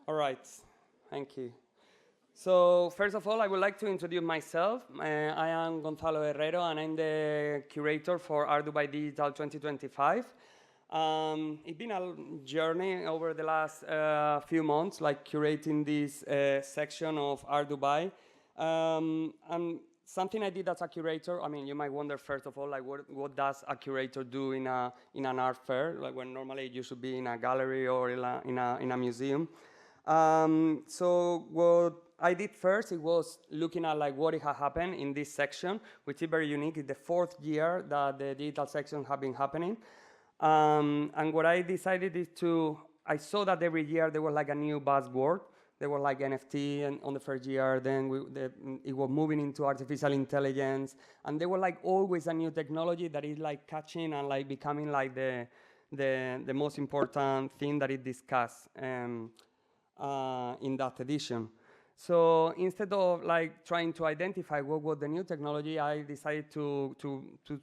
All right, thank you. So first of all, I would like to introduce myself. I am Gonzalo Herrero, and I'm the curator for Art Dubai Digital 2025. It's been a journey over the last few months, like curating this section of Art Dubai. And something I did as a curator, I mean, you might wonder first of all, like what does a curator do in an art fair, like when normally you should be in a gallery or in a museum. So what I did first, it was looking at like what had happened in this section, which is very unique. It's the 4th year that the digital sections have been happening. And what I decided is I saw that every year there was like a new buzzword. There were like NFT and on the first year, then it was moving into artificial intelligence. And there was like always a new technology that is like catching and like becoming like the most important thing that is discussed in that edition. So instead of like trying to identify what was the new technology, I decided to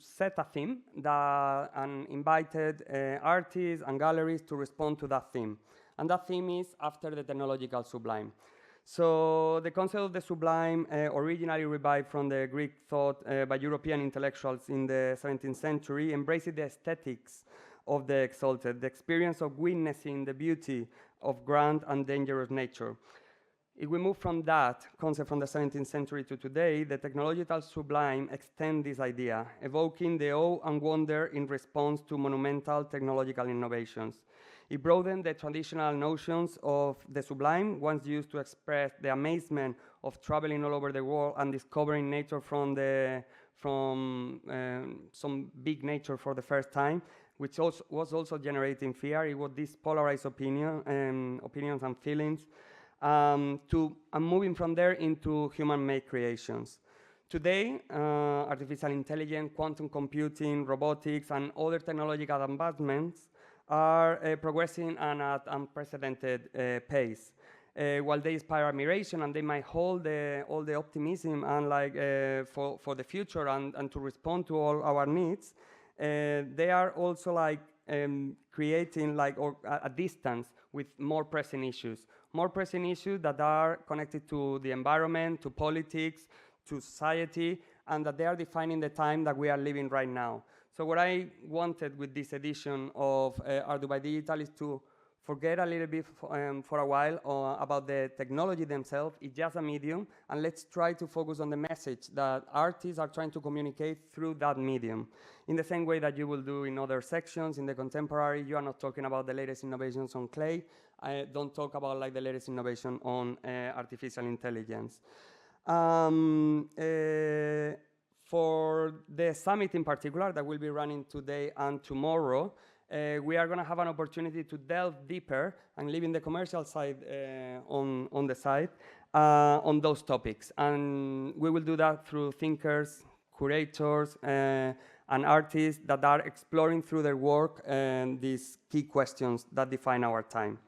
set a theme and invited artists and galleries to respond to that theme. And that theme is after the technological sublime. So the concept of the sublime originally revived from the Greek thought by European intellectuals in the 17th century, embracing the aesthetics of the exalted, the experience of witnessing the beauty of grand and dangerous nature. If we move from that concept from the 17th century to today, the technological sublime extends this idea, evoking the awe and wonder in response to monumental technological innovations. It broadened the traditional notions of the sublime, once used to express the amazement of traveling all over the world and discovering nature from some big nature for the first time, which was also generating fear. It was this polarized opinions and feelings. I'm moving from there into human-made creations. Today, artificial intelligence, quantum computing, robotics, and other technological advancements are progressing at unprecedented pace. While they inspire admiration and they might hold all the optimism and for the future and to respond to all our needs, they are also creating a distance with more pressing issues that are connected to the environment, to politics, to society, and that they are defining the time that we are living right now. So what I wanted with this edition of Art Dubai Digital is to forget a little bit for a while about the technology themselves. It's just a medium, and let's try to focus on the message that artists are trying to communicate through that medium. In the same way that you will do in other sections, in the contemporary, you are not talking about the latest innovations on clay. I don't talk about like the latest innovation on artificial intelligence. For the summit in particular that will be running today and tomorrow, we are going to have an opportunity to delve deeper and leaving the commercial side on the side on those topics. And we will do that through thinkers, curators, and artists that are exploring through their work these key questions that define our time.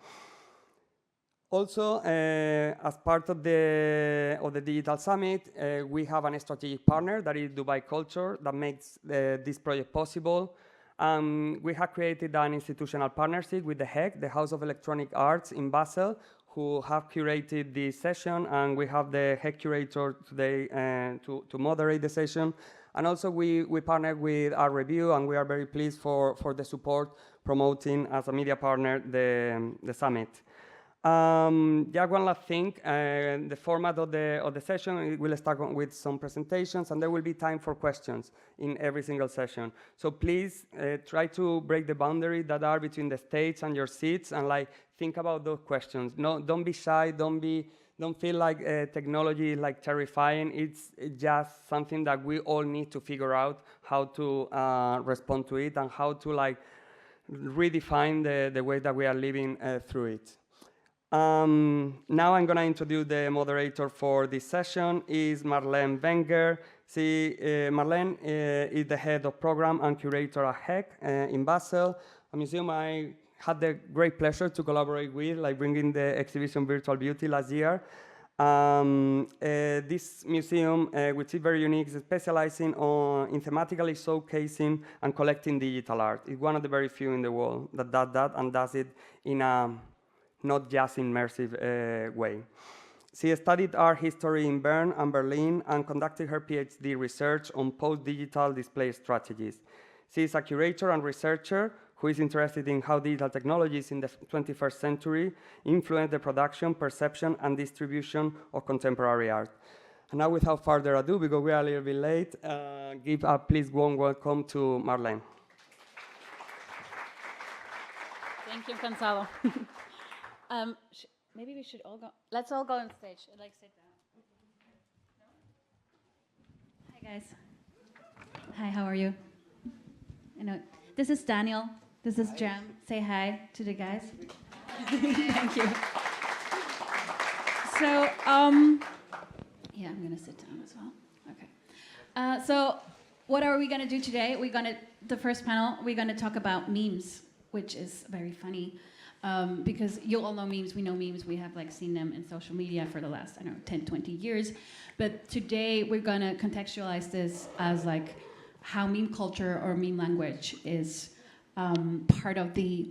Also, as part of the Digital Summit, we have a strategic partner that is Dubai Culture that makes this project possible. We have created an institutional partnership with the HEC, the House of Electronic Arts in Basel, who have curated this session, and we have the HEC curator today to moderate the session. And also we partnered with our review, and we are very pleased for the support promoting as a media partner the summit. Yeah, one last thing, the format of the session will start with some presentations, and there will be time for questions in every single session. So please try to break the boundary that are between the stage and your seats, and think about those questions. No, don't be shy. Don't feel like technology is terrifying. It's just something that we all need to figure out how to respond to it and how to redefine the way that we are living through it. Now I'm going to introduce the moderator for this session, is Marlene Wenger. Marlene is the head of program and curator at HEC in Basel, a museum I had the great pleasure to collaborate with, bringing the exhibition Virtual Beauty last year. This museum, which is very unique, is specializing in thematically showcasing and collecting digital art. It's one of the very few in the world that does that and does it in a not just immersive way. She studied art history in Bern and Berlin and conducted her PhD research on post-digital display strategies. She is a curator and researcher who is interested in how digital technologies in the 21st century influence the production, perception, and distribution of contemporary art. And now, without further ado, because we are a little bit late, give a please warm welcome to Marlene. Thank you, Gonzalo. Maybe we should all go. Let's all go on stage. Like, sit down. No? Hi, guys. Hi, how are you? I know. This is Daniel. This is Cem. Say hi to the guys. Thank you. So, yeah, I'm gonna sit down as well. Okay. So, what are we gonna do today? The first panel, we're gonna talk about memes, which is very funny. Because you all know memes, we know memes, we have like seen them in social media for the last, 10, 20 years. But today we're gonna contextualize this as like how meme culture or meme language is part of the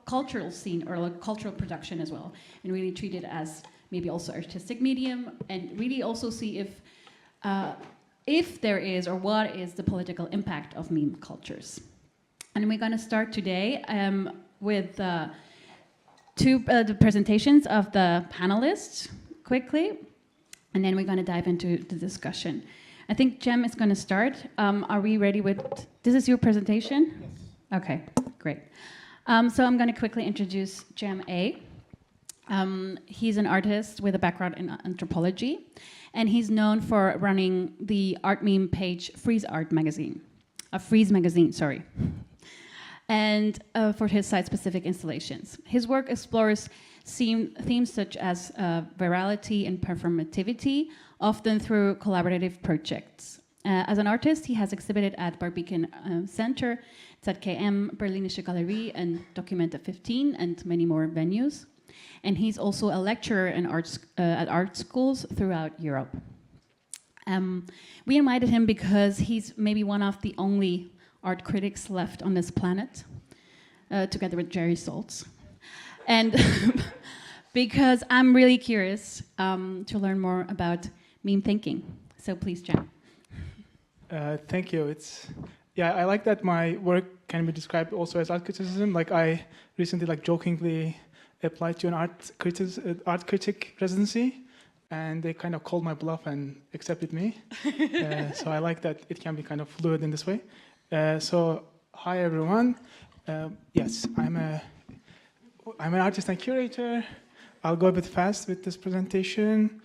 cultural scene or like cultural production as well. And really treat it as maybe also artistic medium and really also see if there is or what is the political impact of meme cultures. And we're gonna start today with the presentations of the panelists quickly, and then we're going to dive into the discussion. I think Cem is going to start. Are we ready with, this is your presentation? Yes. Okay, great. So I'm going to quickly introduce Cem A. He's an artist with a background in anthropology, and he's known for running the art meme page Freeze Magazine, sorry. And for his site-specific installations. His work explores themes such as virality and performativity, often through collaborative projects. As an artist, he has exhibited at Barbican Center, ZKM, Berlinische Galerie, and Documenta 15, and many more venues. And he's also a lecturer in at art schools throughout Europe. We invited him because he's maybe one of the only art critics left on this planet, together with Jerry Saltz. And because I'm really curious to learn more about meme thinking. So please, Cem. Thank you. I like that my work can be described also as art criticism. Like I recently jokingly applied to an art critic residency, and they kind of called my bluff and accepted me. So I like that it can be kind of fluid in this way. So, hi everyone. Yes, I'm an artist and curator. I'll go a bit fast with this presentation.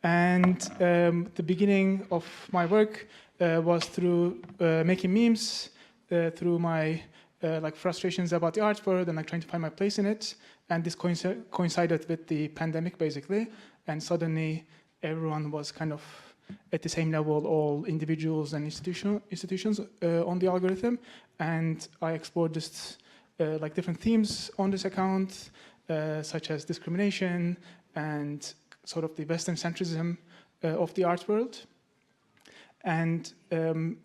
And the beginning of my work was through making memes, through my frustrations about the art world and trying to find my place in it. And this coincided with the pandemic, basically. And suddenly, everyone was kind of at the same level, all individuals and institutions on the algorithm. And I explored this different themes on this account, such as discrimination and sort of the Western centrism of the art world. And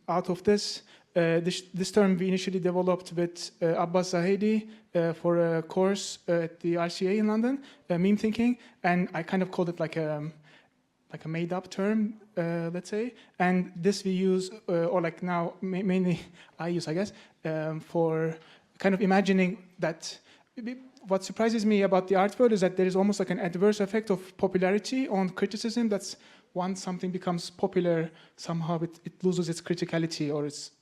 out of this term we initially developed with Abbas Zahedi for a course at the RCA in London, meme thinking, and I kind of called it like a made-up term, let's say. And this we use, now mainly I use, I guess, for kind of imagining that. What surprises me about the art world is that there is almost like an adverse effect of popularity on criticism. That's once something becomes popular, somehow it loses its criticality or its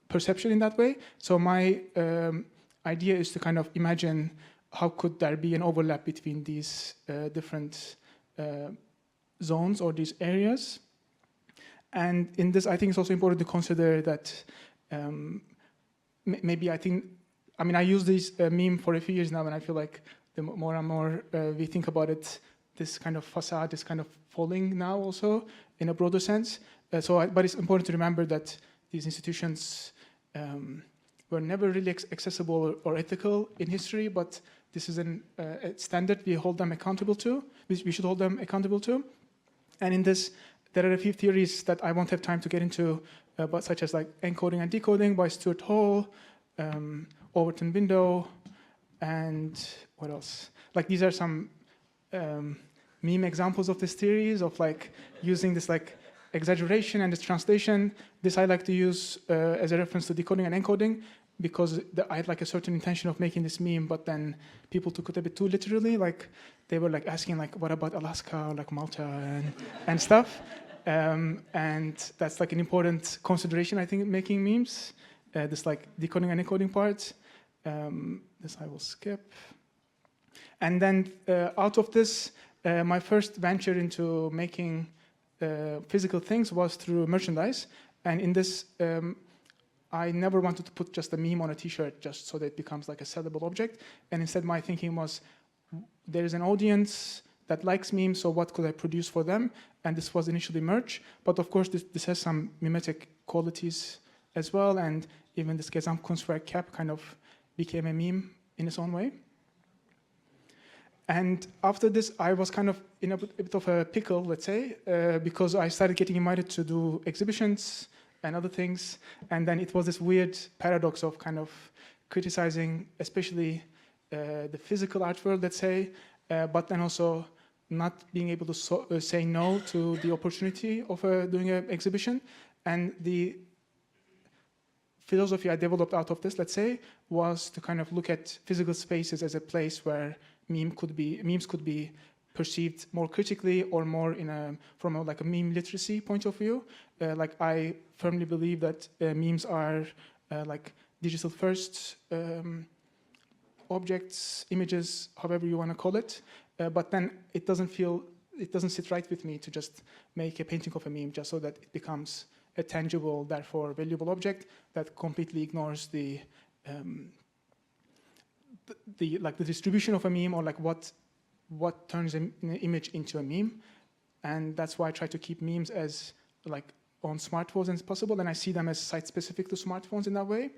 perception in that way. So my idea is to kind of imagine how could there be an overlap between these different zones or these areas. And in this, I think it's also important to consider that maybe I use this meme for a few years now, and I feel like the more and more we think about it, this kind of facade is kind of falling now also in a broader sense. But it's important to remember that these institutions were never really accessible or ethical in history, but this is a standard we hold them accountable to, we should hold them accountable to. And in this, there are a few theories that I won't have time to get into, but such as encoding and decoding by Stuart Hall, Overton Window, And what else? Like these are some meme examples of this series of like using this like exaggeration and this translation. This I like to use as a reference to decoding and encoding because I had like a certain intention of making this meme, but then people took it a bit too literally. Like they were like asking like, what about Alaska or like Malta and stuff. And that's like an important consideration, I think, in making memes. This like decoding and encoding part. This I will skip. And then out of this, my first venture into making physical things was through merchandise. And in this, I never wanted to put just a meme on a t-shirt just so that it becomes like a sellable object. And instead my thinking was, there is an audience that likes memes, so what could I produce for them? And this was initially merch. But of course, this has some mimetic qualities as well. And even this Gesamtkunstwerk cap kind of became a meme in its own way. And after this, I was kind of in a bit of a pickle, let's say, because I started getting invited to do exhibitions and other things. And then it was this weird paradox of kind of criticizing, especially the physical art world, let's say, but then also not being able to say no to the opportunity of doing an exhibition. And the philosophy I developed out of this, let's say, was to kind of look at physical spaces as a place where memes could be perceived more critically or more from a meme literacy point of view. Like I firmly believe that memes are like digital first objects, images, however you want to call it. But then it doesn't sit right with me to just make a painting of a meme just so that it becomes a tangible, therefore valuable object that completely ignores the distribution of a meme or like what turns an image into a meme. And that's why I try to keep memes as like on smartphones as possible, and I see them as site-specific to smartphones in that way.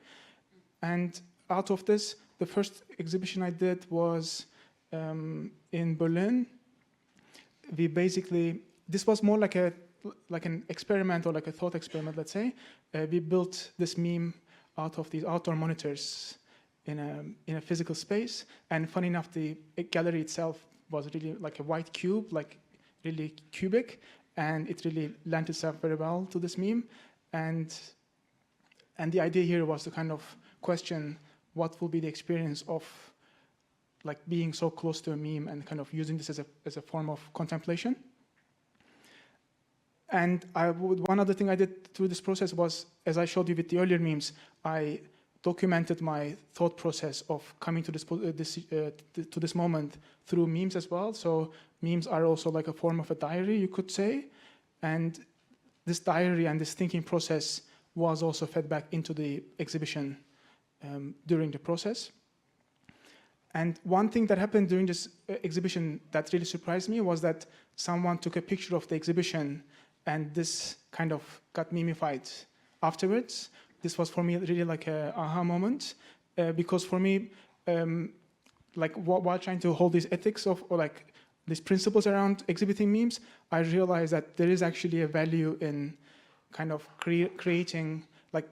And out of this, the first exhibition I did was in Berlin. This was more like an experiment or like a thought experiment, let's say. We built this meme out of these outdoor monitors in a physical space. And funny enough, the gallery itself was really like a white cube, like really cubic, and it really lent itself very well to this meme. And the idea here was to kind of question what will be the experience of like being so close to a meme and kind of using this as a form of contemplation. And one other thing I did through this process was, as I showed you with the earlier memes, I documented my thought process of coming to this moment through memes as well. So memes are also like a form of a diary, you could say. And this diary and this thinking process was also fed back into the exhibition during the process. And one thing that happened during this exhibition that really surprised me was that someone took a picture of the exhibition, and this kind of got memified afterwards. This was for me really like a aha moment, because for me, like while trying to hold these ethics or like these principles around exhibiting memes, I realized that there is actually a value in kind of creating, like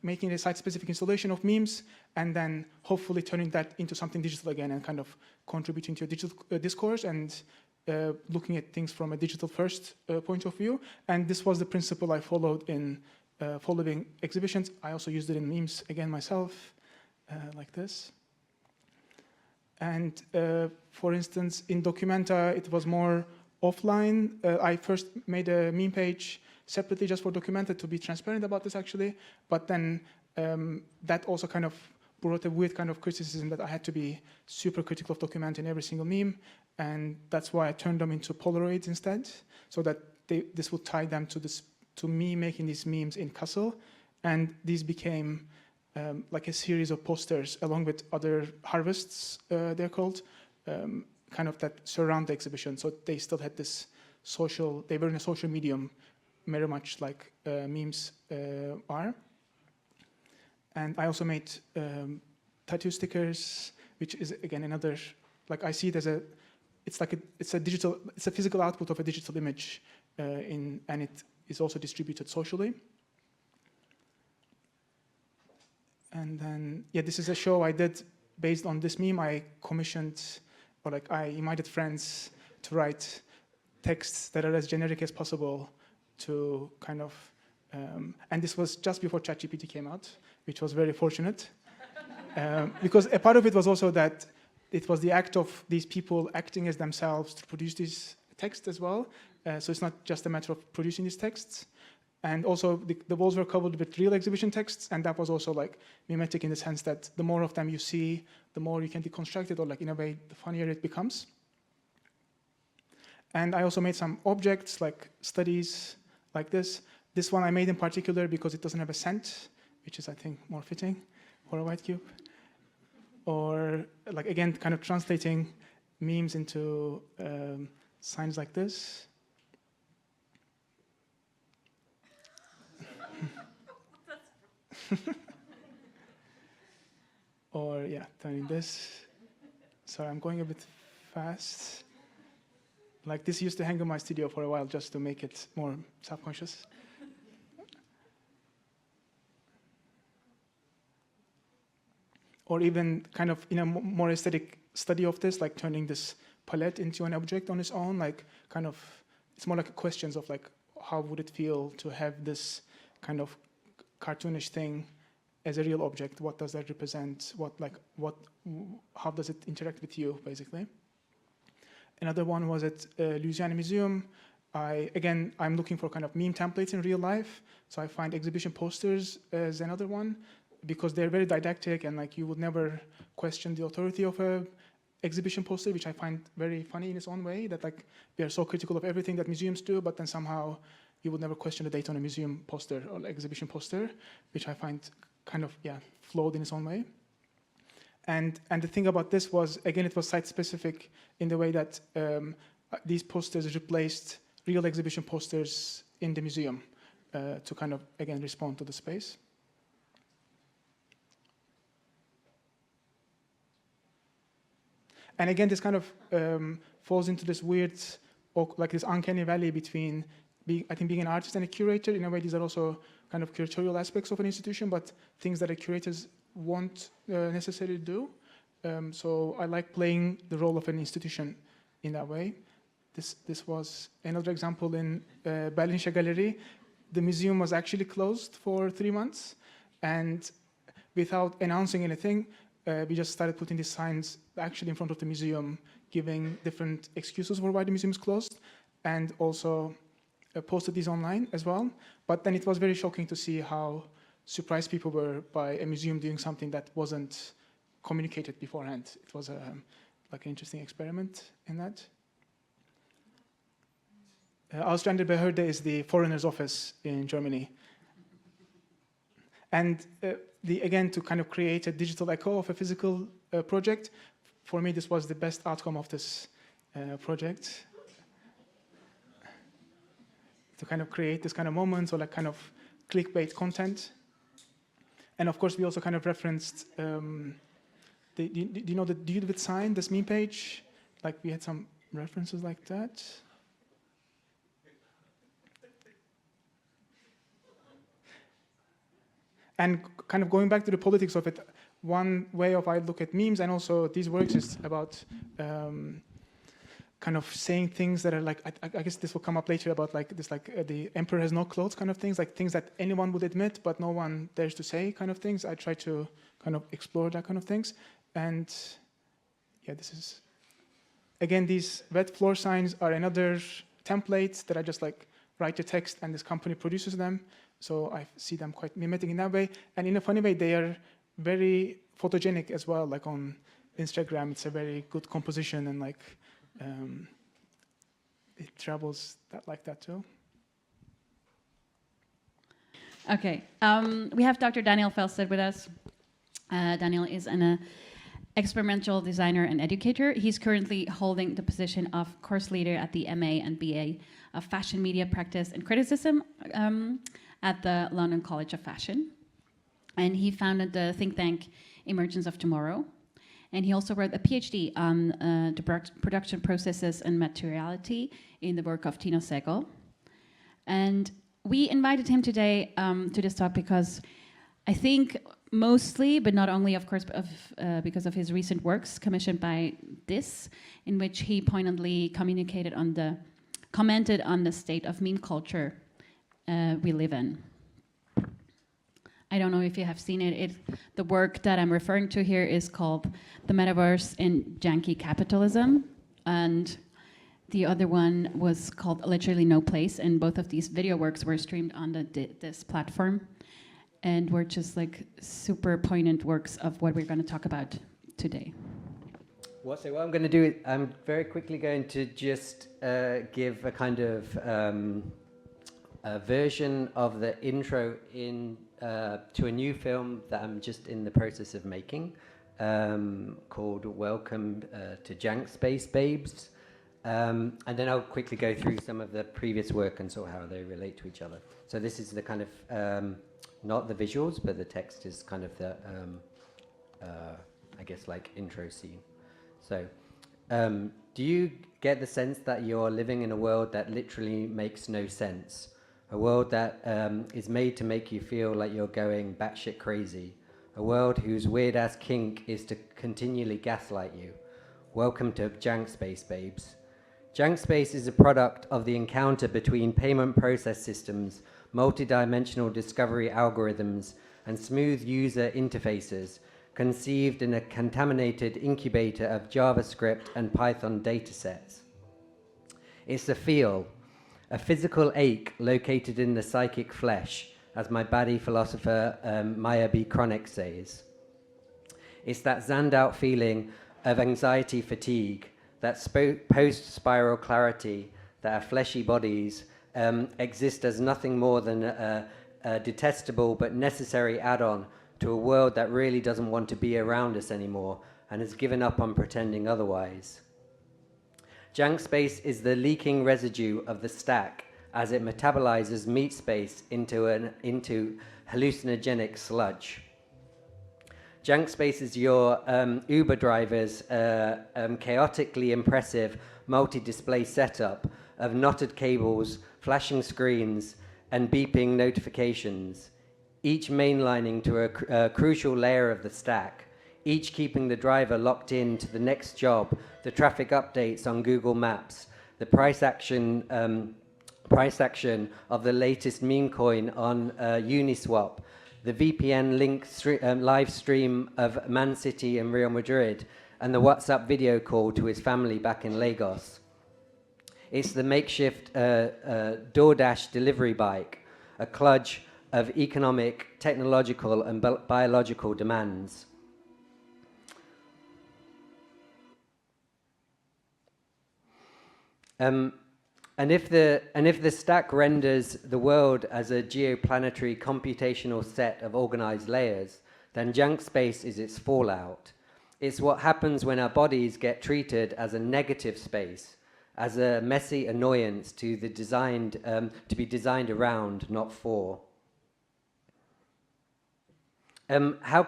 making a site-specific installation of memes, and then hopefully turning that into something digital again and kind of contributing to a digital discourse and looking at things from a digital first point of view. And this was the principle I followed in following exhibitions. I also used it in memes again myself, like this. And for instance, in Documenta, it was more offline. I first made a meme page separately just for Documenta to be transparent about this actually. But then that also kind of brought a weird kind of criticism that I had to be super critical of Documenta in every single meme. And that's why I turned them into Polaroids instead, so that this would tie them to me making these memes in Kassel. And these became like a series of posters along with other harvests, they're called, kind of that surround the exhibition. So they still had this they were in a social medium, very much like memes are. And I also made tattoo stickers, which is again another, like I see it as it's a physical output of a digital image, and it is also distributed socially. And then, yeah, this is a show I did based on this meme, I commissioned, or like I invited friends to write texts that are as generic as possible to kind of, and this was just before ChatGPT came out, which was very fortunate. Because a part of it was also that it was the act of these people acting as themselves to produce these texts as well. So it's not just a matter of producing these texts. And also the walls were covered with real exhibition texts, and that was also like mimetic in the sense that the more of them you see, the more you can deconstruct it, or like in a way, the funnier it becomes. And I also made some objects like studies like this. This one I made in particular because it doesn't have a scent, which is I think more fitting for a white cube. Or like again, kind of translating memes into signs like this. Or yeah, turning this. Sorry, I'm going a bit fast. Like this used to hang in my studio for a while just to make it more self-conscious. Or even kind of in a more aesthetic study of this, like turning this palette into an object on its own, like kind of, it's more like questions of like, how would it feel to have this kind of cartoonish thing as a real object? What does that represent? How does it interact with you, basically? Another one was at Louisiana Museum. I'm looking for kind of meme templates in real life. So I find exhibition posters as another one because they're very didactic and like you would never question the authority of a exhibition poster, which I find very funny in its own way, that like we are so critical of everything that museums do, but then somehow you would never question the date on a museum poster or exhibition poster, which I find kind of, flawed in its own way. And the thing about this was, again, it was site-specific in the way that these posters replaced real exhibition posters in the museum to kind of, again, respond to the space. And again, this kind of falls into this weird, like this uncanny valley between being an artist and a curator. In a way, these are also kind of curatorial aspects of an institution, but things that a curators won't necessarily do. So I like playing the role of an institution in that way. This was another example in Berlinische Galerie. The museum was actually closed for 3 months, and without announcing anything, we just started putting these signs actually in front of the museum, giving different excuses for why the museum is closed, and also posted these online as well. But then it was very shocking to see how surprised people were by a museum doing something that wasn't communicated beforehand. It was like an interesting experiment in that. Ausländer Behörde is the foreigner's office in Germany. And again, to kind of create a digital echo of a physical project, for me, this was the best outcome of this project. To kind of create this kind of moments or like kind of clickbait content. And of course, we also kind of referenced, do you know the dude with sign, this meme page? Like we had some references like that. And kind of going back to the politics of it, one way of I look at memes and also these works is about kind of saying things that are like, I guess this will come up later about like this, like the emperor has no clothes kind of things, like things that anyone would admit, but no one dares to say kind of things. I try to kind of explore that kind of things. And yeah, this is, again, these wet floor signs are another template that I just like write a text and this company produces them. So I see them quite mimetic in that way. And in a funny way, they are very photogenic as well. Like on Instagram, it's a very good composition and like it travels like that too. Okay, we have Dr. Daniel Felstead with us. Daniel is an experiential designer and educator. He's currently holding the position of course leader at the MA and BA of Fashion Media Practice and Criticism at the London College of Fashion. And he founded the think tank Emergence of Tomorrow. And he also wrote a PhD on the production processes and materiality in the work of Tino Segel. And we invited him today to this talk because I think mostly, but not only, of course, because of his recent works commissioned by this, in which he poignantly commented on the state of meme culture we live in. I don't know if you have seen it. The work that I'm referring to here is called The Metaverse in Janky Capitalism, and the other one was called Literally No Place, and both of these video works were streamed on this platform, and were just like super poignant works of what we're going to talk about today. So what I'm going to do is I'm very quickly going to just give a kind of a version of the intro to a new film that I'm just in the process of making, called Welcome to Jank Space Babes. And then I'll quickly go through some of the previous work and sort of how they relate to each other. So this is the kind of, not the visuals, but the text is kind of the, I guess, like intro scene. So, do you get the sense that you're living in a world that literally makes no sense? A world that is made to make you feel like you're going batshit crazy. A world whose weird-ass kink is to continually gaslight you. Welcome to Jank Space, babes. Jank Space is a product of the encounter between payment process systems, multi-dimensional discovery algorithms, and smooth user interfaces, conceived in a contaminated incubator of JavaScript and Python datasets. It's a feel, a physical ache located in the psychic flesh, as my baddie philosopher Maya B. Chronic says. It's that zanned out feeling of anxiety fatigue, that post-spiral clarity that our fleshy bodies exist as nothing more than a detestable but necessary add-on to a world that really doesn't want to be around us anymore and has given up on pretending otherwise. Jank space is the leaking residue of the stack as it metabolizes meat space into hallucinogenic sludge. Jank space is your Uber driver's chaotically impressive multi-display setup of knotted cables, flashing screens, and beeping notifications, each mainlining to a crucial layer of the stack, each keeping the driver locked in to the next job, the traffic updates on Google Maps, the price action of the latest meme coin on Uniswap, the VPN link live stream of Man City and Real Madrid, and the WhatsApp video call to his family back in Lagos. It's the makeshift DoorDash delivery bike, a kludge of economic, technological, and biological demands. And if the stack renders the world as a geoplanetary computational set of organized layers, then jank space is its fallout. It's what happens when our bodies get treated as a negative space, as a messy annoyance to be designed around, not for. How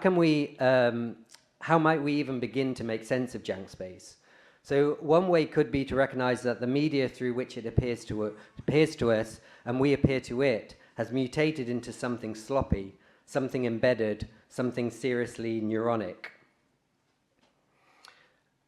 might we even begin to make sense of jank space? So one way could be to recognize that the media through which it appears to us and we appear to it has mutated into something sloppy, something embedded, something seriously neuronic.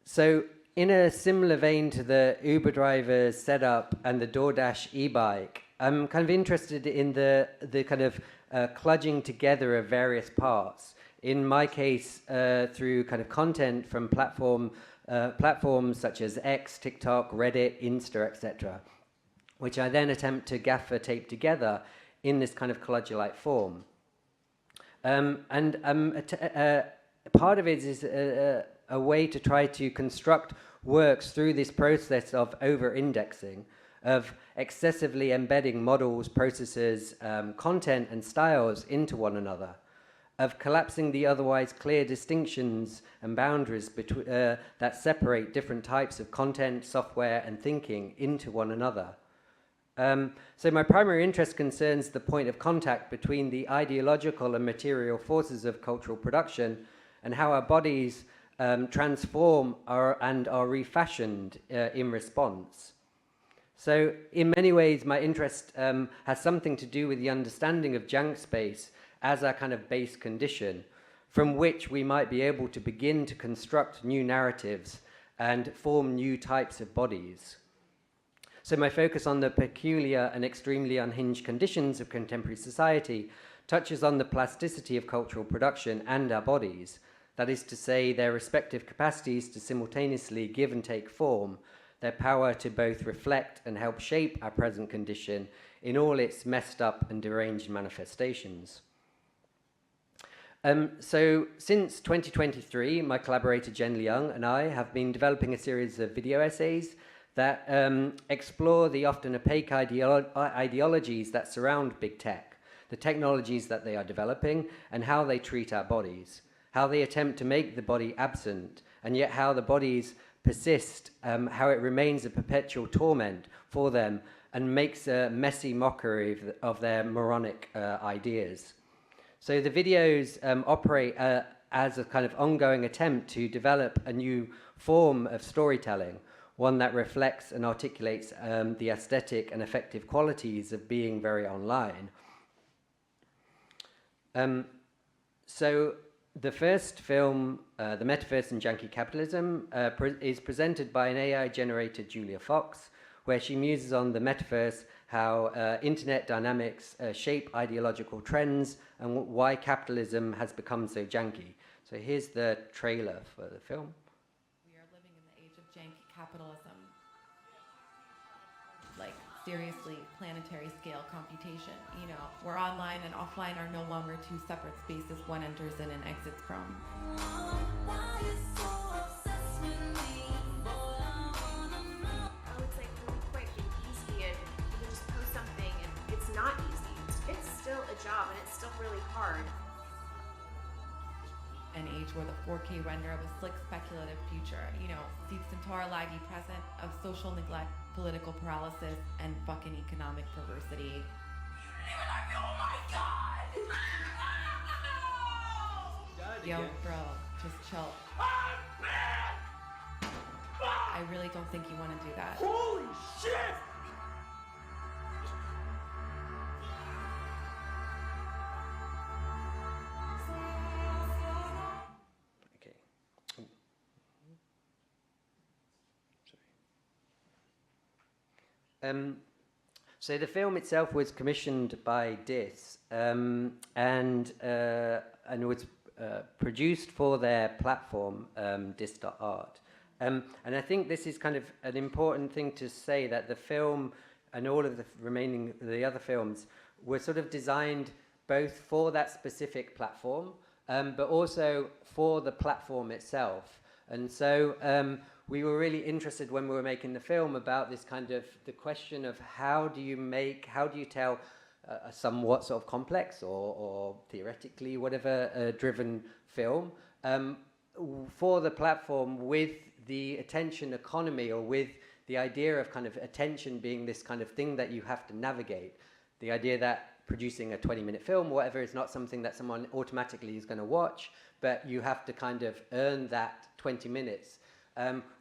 So in a similar vein to the Uber driver's setup and the DoorDash e-bike, I'm kind of interested in the kind of kludging together of various parts. In my case, through kind of content from platforms such as X, TikTok, Reddit, Insta, etc., which I then attempt to gaffer tape together in this kind of kludger-like form. Part of it is a way to try to construct works through this process of over-indexing, of excessively embedding models, processes, content, and styles into one another, of collapsing the otherwise clear distinctions and boundaries that separate different types of content, software, and thinking into one another. So my primary interest concerns the point of contact between the ideological and material forces of cultural production and how our bodies transform and are refashioned in response. So in many ways, my interest has something to do with the understanding of jank space as a kind of base condition, from which we might be able to begin to construct new narratives and form new types of bodies. So my focus on the peculiar and extremely unhinged conditions of contemporary society touches on the plasticity of cultural production and our bodies, that is to say, their respective capacities to simultaneously give and take form, their power to both reflect and help shape our present condition in all its messed up and deranged manifestations. So since 2023, my collaborator Jen Leung and I have been developing a series of video essays that explore the often opaque ideologies that surround big tech, the technologies that they are developing, and how they treat our bodies, how they attempt to make the body absent, and yet how the bodies persist, how it remains a perpetual torment for them and makes a messy mockery of their moronic ideas. So the videos operate as a kind of ongoing attempt to develop a new form of storytelling, one that reflects and articulates the aesthetic and effective qualities of being very online. So the first film, The Metaverse and Janky Capitalism, is presented by an AI-generated Julia Fox, where she muses on the metaverse, how internet dynamics shape ideological trends and why capitalism has become so janky. So here's the trailer for the film. We are living in the age of janky capitalism. Like, seriously, planetary scale computation. You know, where online and offline are no longer two separate spaces one enters in and exits from. It's like really quick and easy, and you can just post something, and it's not easy. It's still a job, and it's still really hard. An age where the 4K render of a slick speculative future, you know, seeps into our laggy present of social neglect, political paralysis, and fucking economic perversity. Oh my God! Yo, bro, just chill. I really don't think you want to do that. Holy shit! Okay. So the film itself was commissioned by DIS and was produced for their platform, dis.art. And I think this is kind of an important thing to say, that the film and all of the other films were sort of designed both for that specific platform, but also for the platform itself. And so we were really interested when we were making the film about this kind of the question of how do you tell a somewhat sort of complex or theoretically whatever driven film for the platform with the attention economy, or with the idea of kind of attention being this kind of thing that you have to navigate. The idea that producing a 20-minute film or whatever is not something that someone automatically is going to watch, but you have to kind of earn that 20 minutes,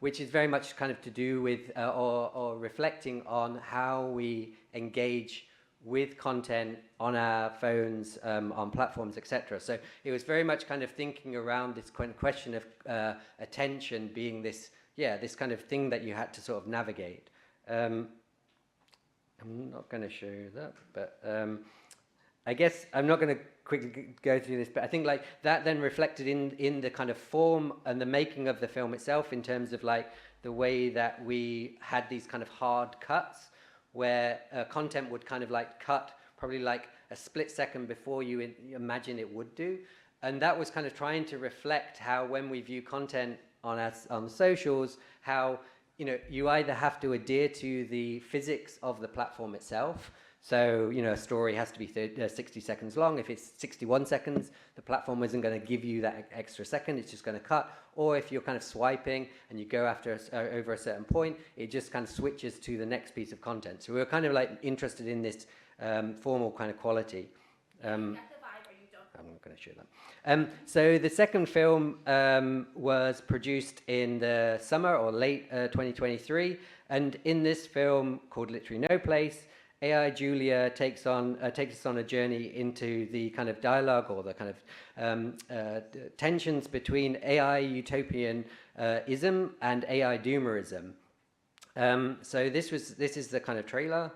which is very much kind of to do with or reflecting on how we engage with content on our phones, on platforms, etc. So it was very much kind of thinking around this question of attention being this kind of thing that you had to sort of navigate. I'm not going to show you that, but I guess I'm not going to quickly go through this, but I think like that then reflected in the kind of form and the making of the film itself, in terms of like the way that we had these kind of hard cuts, where content would kind of like cut probably like a split second before you imagine it would do. And that was kind of trying to reflect how when we view content on socials, how, you know, you either have to adhere to the physics of the platform itself. So, you know, a story has to be 60 seconds long. If it's 61 seconds, the platform isn't going to give you that extra second. It's just going to cut. Or if you're kind of swiping and you go over a certain point, it just kind of switches to the next piece of content. So we were kind of like interested in this formal kind of quality. I'm not going to show that. So the second film was produced in the summer or late 2023. And in this film, called Literally No Place, AI Julia takes us on a journey into the kind of dialogue or the kind of tensions between AI utopian-ism and AI doomerism. So this is the kind of trailer.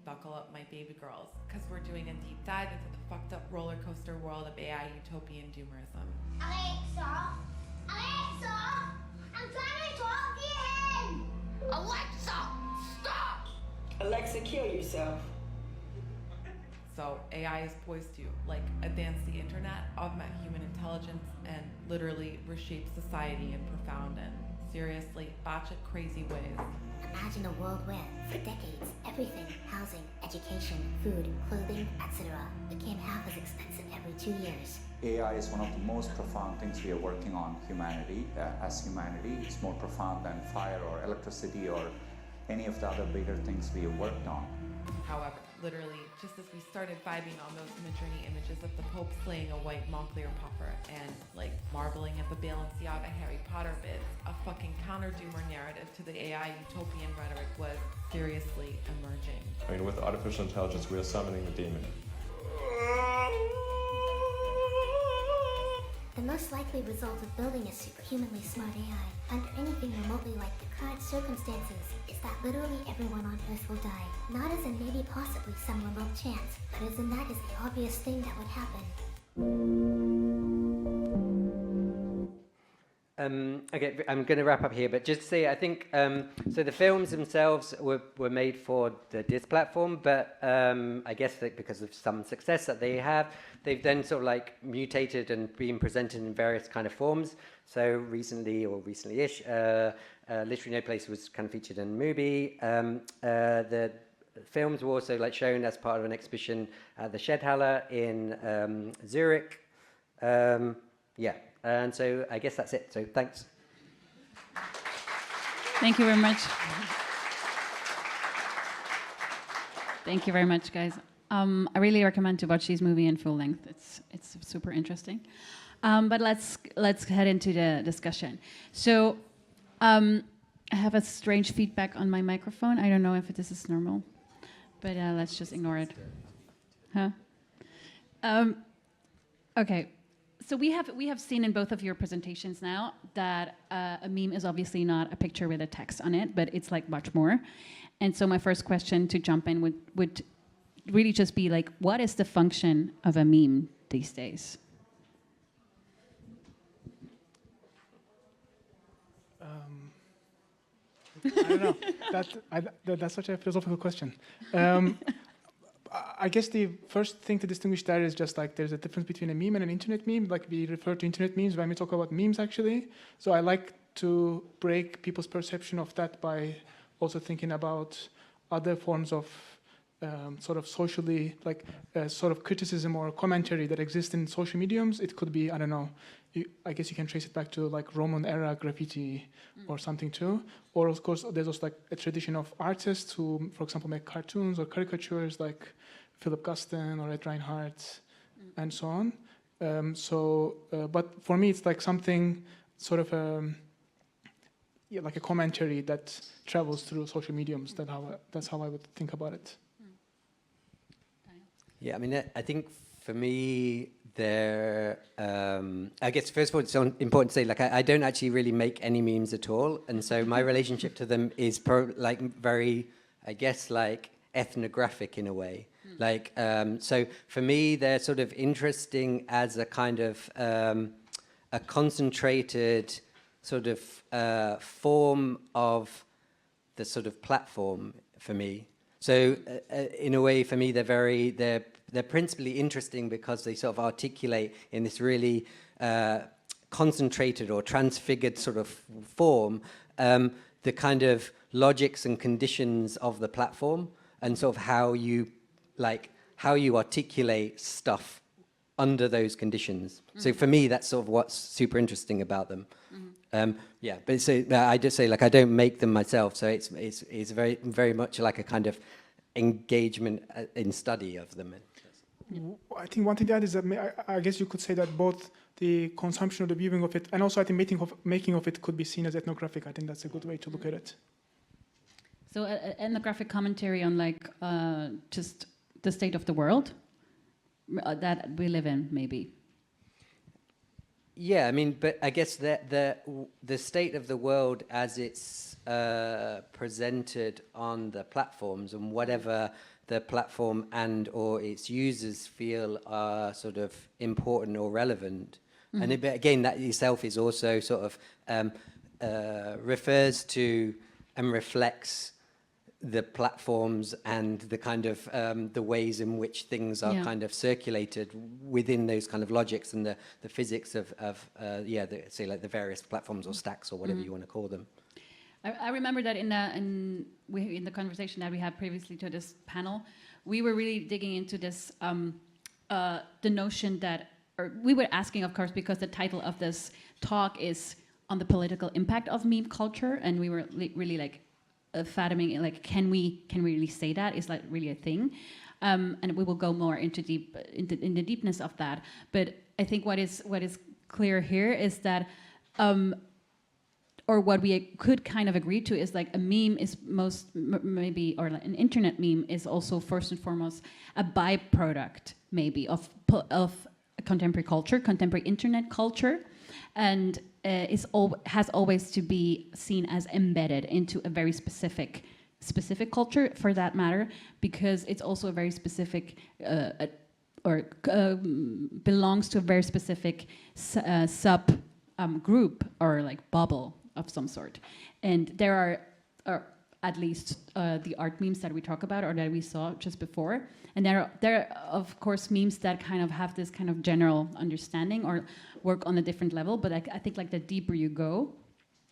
Buckle up, my baby girls, because we're doing a deep dive into the fucked up roller coaster world of AI utopian doomerism. Alexa, I'm trying to talk to him. Alexa, stop! Alexa, kill yourself. So AI is poised to, like, advance the internet, augment human intelligence, and literally reshape society in profound and seriously batshit crazy ways. Imagine a world where, for decades, everything, housing, education, food, clothing, etc., became half as expensive every 2 years. AI is one of the most profound things we are working on humanity. As humanity, it's more profound than fire or electricity or any of the other bigger things we have worked on. However, literally, just as we started vibing on those Midjourney images of the Pope slaying a white Montclair puffer and, like, marveling at the Balenciaga Harry Potter bids, a fucking counter-doomer narrative to the AI utopian rhetoric was seriously emerging. I mean, with artificial intelligence, we are summoning the demon. The most likely result of building a superhumanly smart AI under anything remotely like the current circumstances is that literally everyone on Earth will die. Not as in maybe possibly some remote chance, but as in that is the obvious thing that would happen. Okay, I'm going to wrap up here, but just to say, I think, so the films themselves were made for this platform, but I guess that because of some success that they have, they've then sort of like mutated and been presented in various kind of forms. So recently, or recently-ish, Literally No Place was kind of featured in a movie. The films were also like shown as part of an exhibition at the Schiedhalle in Zurich. Yeah. And so I guess that's it. So thanks. Thank you very much. Thank you very much, guys. I really recommend to watch this movie in full length. It's super interesting. But let's head into the discussion. So I have a strange feedback on my microphone. I don't know if this is normal, but let's just ignore it. Huh? Okay. So we have seen in both of your presentations now that a meme is obviously not a picture with a text on it, but it's like much more. And so my first question to jump in would really just be like, what is the function of a meme these days? I don't know. That's such a philosophical question. I guess the first thing to distinguish there is just like there's a difference between a meme and an internet meme. Like we refer to internet memes when we talk about memes actually. So I like to break people's perception of that by also thinking about other forms of sort of socially, like sort of criticism or commentary that exists in social mediums. It could be, I don't know, I guess you can trace it back to like Roman era graffiti or something too. Or of course, there's also like a tradition of artists who, for example, make cartoons or caricatures like Philip Guston or Ed Reinhardt and so on. But for me, it's like something sort of like a commentary that travels through social mediums. That's how I would think about it. Yeah, I mean, I think for me, I guess first of all, it's important to say, like, I don't actually really make any memes at all, and so my relationship to them is like very, I guess, like ethnographic in a way. Like, so for me, they're sort of interesting as a kind of a concentrated sort of form of the sort of platform for me. So in a way, for me, they're principally interesting because they sort of articulate in this really concentrated or transfigured sort of form the kind of logics and conditions of the platform and sort of how you articulate stuff under those conditions. So for me, that's sort of what's super interesting about them. Yeah, but so I just say, like, I don't make them myself, so it's very very much like a kind of engagement in study of them. I think one thing to add is that I guess you could say that both the consumption or the viewing of it, and also I think making of it could be seen as ethnographic. I think that's a good way to look at it. So an ethnographic commentary on like just the state of the world that we live in, maybe. Yeah, I mean, but I guess that the state of the world as it's presented on the platforms and whatever the platform and or its users feel are sort of important or relevant. And but again, that itself is also sort of refers to and reflects the platforms and the kind of the ways in which things are kind of circulated within those kind of logics and the physics of say like the various platforms or stacks or whatever you want to call them. I remember that in the conversation that we had previously to this panel, we were really digging into this the notion that, or we were asking, of course, because the title of this talk is on the political impact of meme culture, and we were really like fathoming it, like can we really say that? Is that really a thing? And we will go more into in the deepness of that. But I think what is clear here is that or what we could kind of agree to is like a meme is maybe, or like an internet meme is also first and foremost a byproduct maybe of contemporary culture, contemporary internet culture, and has always to be seen as embedded into a very specific culture, for that matter, because it's also a very specific belongs to a very specific sub group or like bubble of some sort. And there are at least the art memes that we talk about or that we saw just before. And there are of course memes that kind of have this kind of general understanding or work on a different level. But I think like the deeper you go,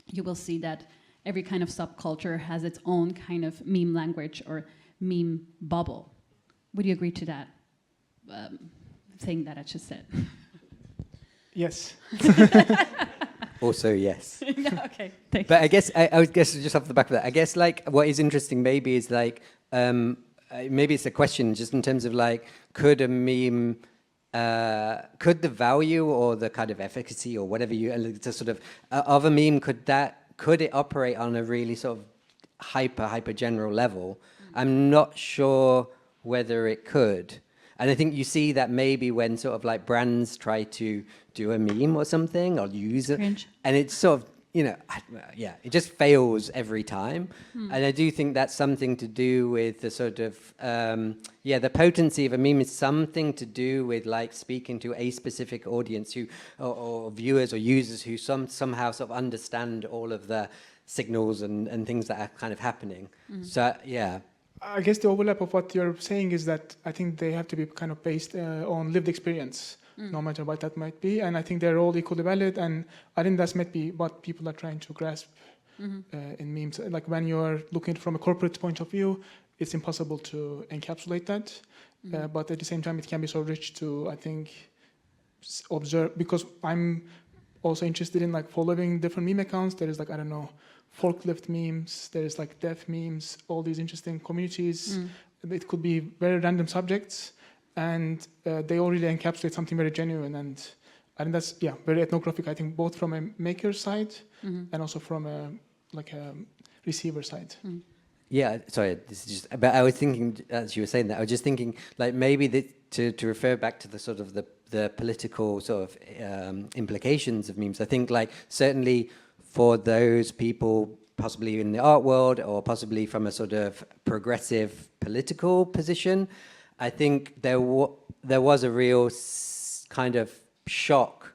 you will see that every kind of subculture has its own kind of meme language or meme bubble. Would you agree to that thing that I just said? Yes. Also, yes. Yeah, okay, thanks. But I guess I would guess just off the back of that, I guess like what is interesting maybe is like maybe it's a question just in terms of like could a meme could the value or the kind of efficacy or whatever the sort of a meme could it operate on a really sort of hyper general level? I'm not sure whether it could. And I think you see that maybe when sort of like brands try to do a meme or something or use it, and it's sort of, it just fails every time. And I do think that's something to do with the sort of, the potency of a meme is something to do with like speaking to a specific audience who, or viewers or users who somehow sort of understand all of the signals and things that are kind of happening. So, yeah. I guess the overlap of what you're saying is that I think they have to be kind of based on lived experience, no matter what that might be. And I think they're all equally valid. And I think that's might be what people are trying to grasp in memes. Like when you're looking from a corporate point of view, it's impossible to encapsulate that. But at the same time, it can be so rich to, I think, observe. Because I'm also interested in like following different meme accounts. There is like, I don't know, forklift memes, there's like death memes, all these interesting communities. It could be very random subjects, and they all really encapsulate something very genuine. And I think that's very ethnographic. I think both from a maker side and also from a receiver side. Yeah, sorry, this is just. But I was thinking as you were saying that, I was just thinking like maybe to refer back to the sort of the political sort of implications of memes. I think like certainly for those people possibly in the art world or possibly from a sort of progressive political position, I think there was a real kind of shock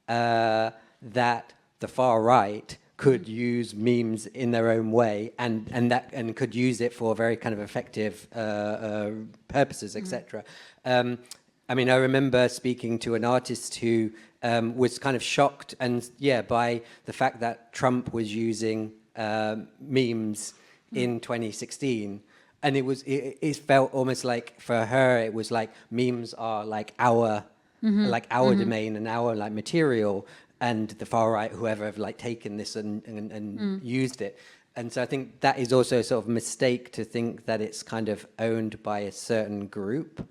that the far right could use memes in their own way and could use it for very kind of effective purposes, etc. I mean, I remember speaking to an artist who was kind of shocked by the fact that Trump was using memes in 2016, and it felt almost like for her it was like memes are like our domain and our like material, and the far right whoever have like taken this and used it. And so I think that is also a sort of mistake to think that it's kind of owned by a certain group.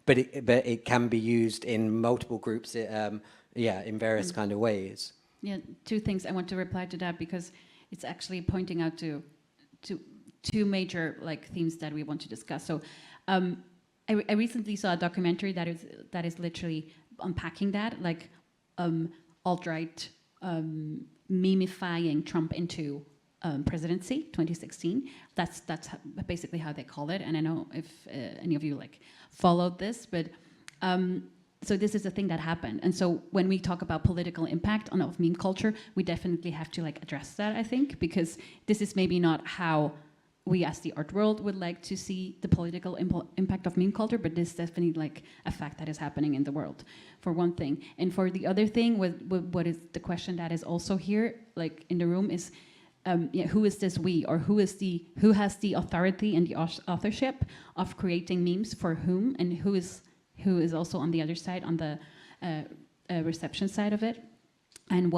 But it can be used in multiple groups, in various kind of ways. Yeah, two things I want to reply to that because it's actually pointing out to two major like themes that we want to discuss. So I recently saw a documentary that is literally unpacking that, like alt-right memifying Trump into presidency 2016. That's basically how they call it. And I know if any of you like followed this, but so this is a thing that happened. And so when we talk about political impact of meme culture, we definitely have to like address that, I think, because this is maybe not how we as the art world would like to see the political impact of meme culture, but this is definitely like a fact that is happening in the world, for one thing. And for the other thing, what is the question that is also here, like in the room, is who is this we, or who has the authority and the authorship of creating memes for whom, and who is also on the other side, on the reception side of it, and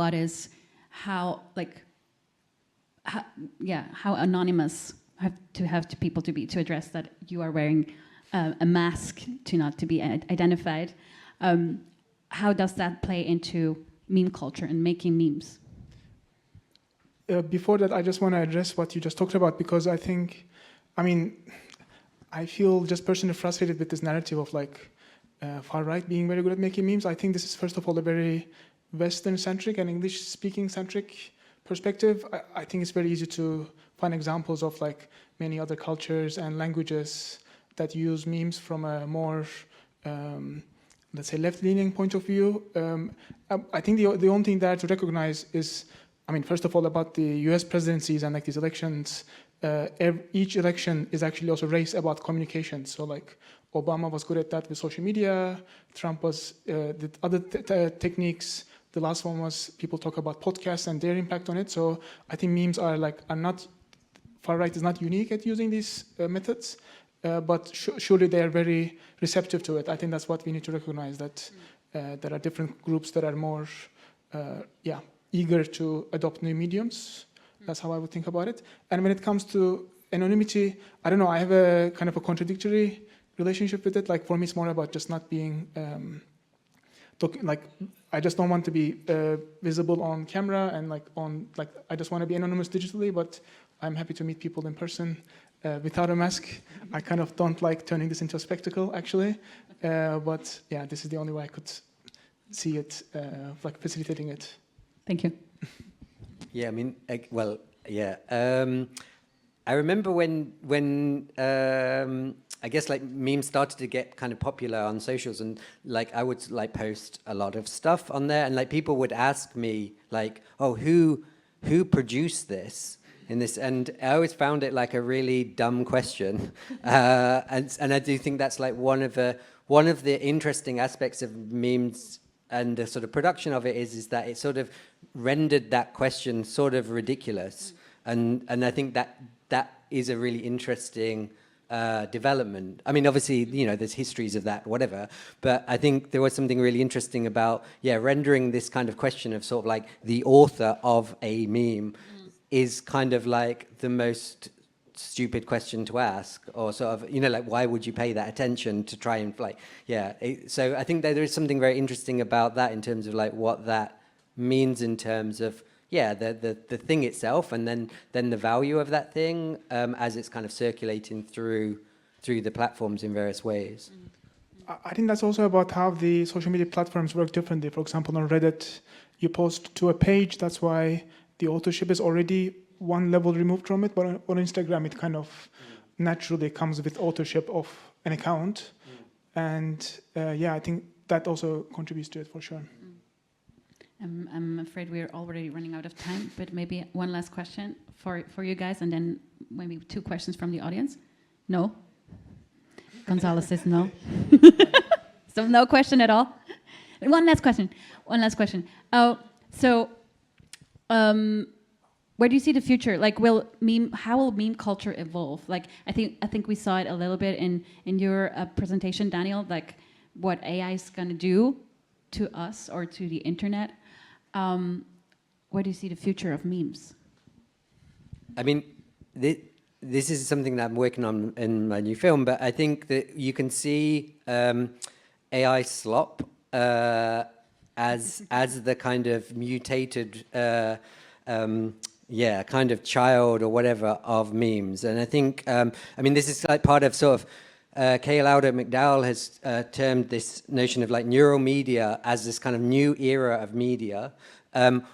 how anonymous have to people to be, to address that you are wearing a mask to not to be identified. How does that play into meme culture and making memes? Before that, I just want to address what you just talked about, because I feel just personally frustrated with this narrative of like far right being very good at making memes. I think this is first of all a very Western-centric and English-speaking-centric perspective. I think it's very easy to find examples of like many other cultures and languages that use memes from a more let's say left-leaning point of view. I think the only thing that to recognize is, first of all, about the US presidencies and like these elections, each election is actually also a race about communication. So like Obama was good at that with social media, Trump was did other techniques. The last one was people talk about podcasts and their impact on it. So I think memes are not, far right is not unique at using these methods, but surely they are very receptive to it. I think that's what we need to recognize, that there are different groups that are more eager to adopt new mediums. That's how I would think about it. And when it comes to anonymity, I don't know, I have a kind of a contradictory relationship with it. Like for me, it's more about just not being, I just don't want to be visible on camera and I just want to be anonymous digitally, but I'm happy to meet people in person without a mask. I kind of don't like turning this into a spectacle, actually. But yeah, this is the only way I could see it, facilitating it. Thank you. Yeah, I remember when I guess like memes started to get kind of popular on socials, and like I would like post a lot of stuff on there, and like people would ask me like, oh, who produced this in this? And I always found it like a really dumb question, and I do think that's like one of the interesting aspects of memes and the sort of production of it is that it sort of rendered that question sort of ridiculous, and I think that is a really interesting development. I mean, obviously, there's histories of that, whatever, but I think there was something really interesting about, rendering this kind of question of sort of like the author of a meme is kind of like the most stupid question to ask, or sort of, like, why would you pay that attention to try and so I think that there is something very interesting about that in terms of like what that means in terms of the thing itself, and then the value of that thing as it's kind of circulating through the platforms in various ways. I think that's also about how the social media platforms work differently. For example, on Reddit, you post to a page, that's why the authorship is already one level removed from it, but on Instagram it kind of naturally comes with authorship of an account. And I think that also contributes to it for sure. I'm afraid we're already running out of time, but maybe one last question for you guys, and then maybe 2 questions from the audience. No? Gonzalo says no. So no question at all? One last question. Where do you see the future? Like, how will meme culture evolve? Like, I think we saw it a little bit in your presentation, Daniel, like what AI is going to do to us or to the internet. Where do you see the future of memes? I mean, this is something that I'm working on in my new film, but I think that you can see AI slop as the kind of mutated yeah, kind of child or whatever of memes. And I think, I mean, this is like part of sort of, Kay Lauder McDowell has termed this notion of like neural media as this kind of new era of media,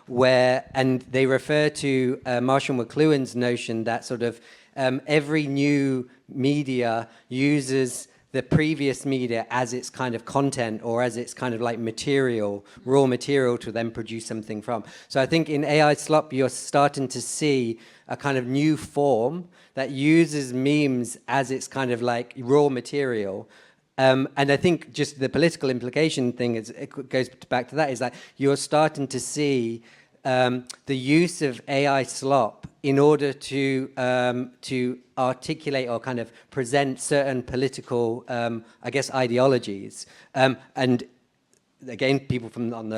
where, and they refer to Marshall McLuhan's notion that sort of every new media uses the previous media as its kind of content or as its kind of like material, raw material to then produce something from. So I think in AI slop, you're starting to see a kind of new form that uses memes as its kind of like raw material. And I think just the political implication thing is, it goes back to that, is that you're starting to see the use of AI slop in order to articulate or kind of present certain political, I guess, ideologies. And again, people from on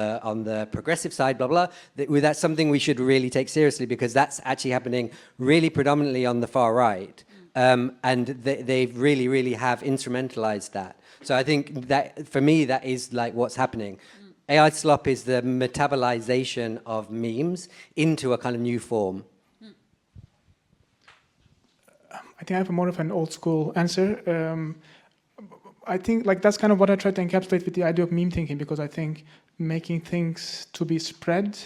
the progressive side, blah blah. That's something we should really take seriously, because that's actually happening really predominantly on the far right, and they really have instrumentalized that. So I think that for me, that is like what's happening. AI slop is the metabolization of memes into a kind of new form. I think I have more of an old school answer. I think like that's kind of what I try to encapsulate with the idea of meme thinking, because I think making things to be spread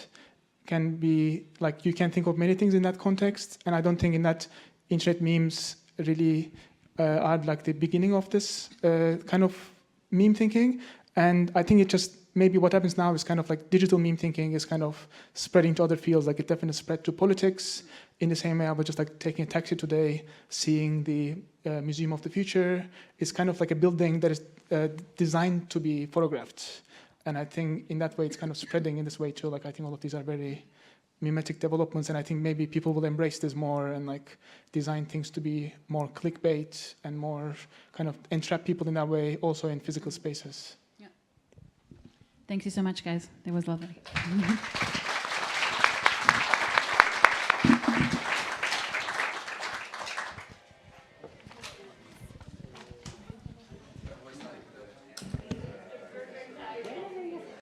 can be like, you can think of many things in that context, and I don't think in that internet memes really are like the beginning of this kind of meme thinking. And I think it just, maybe what happens now is kind of like digital meme thinking is kind of spreading to other fields. Like it definitely spread to politics in the same way I was just like taking a taxi today, seeing the Museum of the Future. It's kind of like a building that is designed to be photographed. And I think in that way, it's kind of spreading in this way too. Like I think all of these are very mimetic developments, and I think maybe people will embrace this more and like design things to be more clickbait and more kind of entrap people in that way also in physical spaces. Thank you so much, guys. It was lovely.